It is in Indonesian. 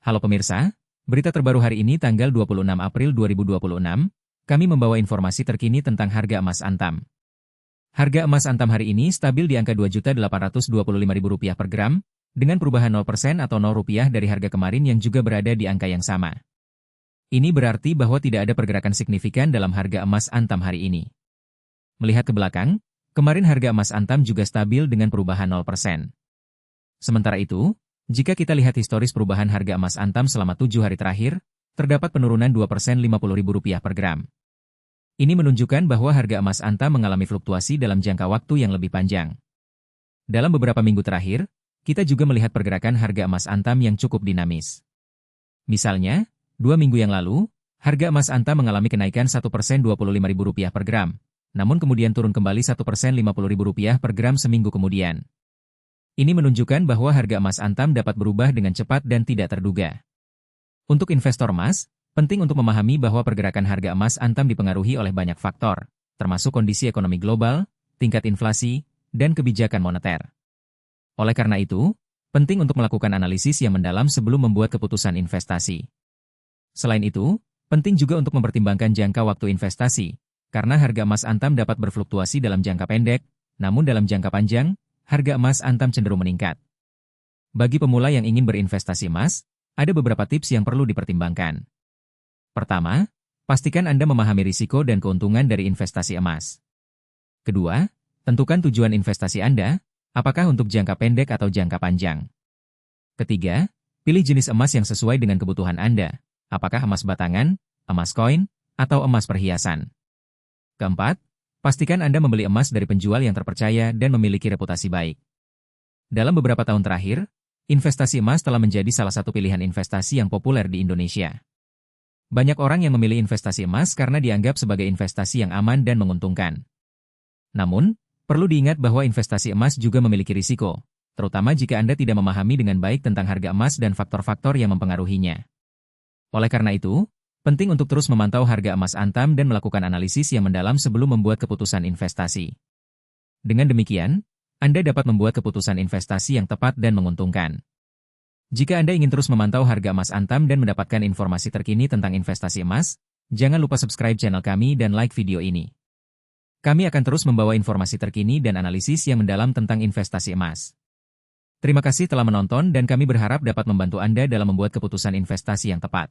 Halo pemirsa, berita terbaru hari ini tanggal 26 April 2026, kami membawa informasi terkini tentang harga emas Antam. Harga emas Antam hari ini stabil di angka Rp2.825.000 per gram, dengan perubahan 0% atau Rp0 dari harga kemarin yang juga berada di angka yang sama. Ini berarti bahwa tidak ada pergerakan signifikan dalam harga emas Antam hari ini. Melihat ke belakang, kemarin harga emas Antam juga stabil dengan perubahan 0%. Sementara itu, jika kita lihat historis perubahan harga emas Antam selama 7 hari terakhir, terdapat penurunan 2% Rp50.000 per gram. Ini menunjukkan bahwa harga emas Antam mengalami fluktuasi dalam jangka waktu yang lebih panjang. Dalam beberapa minggu terakhir, kita juga melihat pergerakan harga emas Antam yang cukup dinamis. Misalnya, 2 minggu yang lalu, harga emas Antam mengalami kenaikan 1% Rp25.000 per gram, namun kemudian turun kembali 1% Rp50.000 per gram seminggu kemudian. Ini menunjukkan bahwa harga emas Antam dapat berubah dengan cepat dan tidak terduga. Untuk investor emas, penting untuk memahami bahwa pergerakan harga emas Antam dipengaruhi oleh banyak faktor, termasuk kondisi ekonomi global, tingkat inflasi, dan kebijakan moneter. Oleh karena itu, penting untuk melakukan analisis yang mendalam sebelum membuat keputusan investasi. Selain itu, penting juga untuk mempertimbangkan jangka waktu investasi, karena harga emas Antam dapat berfluktuasi dalam jangka pendek, namun dalam jangka panjang, harga emas Antam cenderung meningkat. Bagi pemula yang ingin berinvestasi emas, ada beberapa tips yang perlu dipertimbangkan. Pertama, pastikan Anda memahami risiko dan keuntungan dari investasi emas. Kedua, tentukan tujuan investasi Anda, apakah untuk jangka pendek atau jangka panjang. Ketiga, pilih jenis emas yang sesuai dengan kebutuhan Anda, apakah emas batangan, emas koin, atau emas perhiasan. Keempat, pastikan Anda membeli emas dari penjual yang terpercaya dan memiliki reputasi baik. Dalam beberapa tahun terakhir, investasi emas telah menjadi salah satu pilihan investasi yang populer di Indonesia. Banyak orang yang memilih investasi emas karena dianggap sebagai investasi yang aman dan menguntungkan. Namun, perlu diingat bahwa investasi emas juga memiliki risiko, terutama jika Anda tidak memahami dengan baik tentang harga emas dan faktor-faktor yang mempengaruhinya. Oleh karena itu, penting untuk terus memantau harga emas Antam dan melakukan analisis yang mendalam sebelum membuat keputusan investasi. Dengan demikian, Anda dapat membuat keputusan investasi yang tepat dan menguntungkan. Jika Anda ingin terus memantau harga emas Antam dan mendapatkan informasi terkini tentang investasi emas, jangan lupa subscribe channel kami dan like video ini. Kami akan terus membawa informasi terkini dan analisis yang mendalam tentang investasi emas. Terima kasih telah menonton dan kami berharap dapat membantu Anda dalam membuat keputusan investasi yang tepat.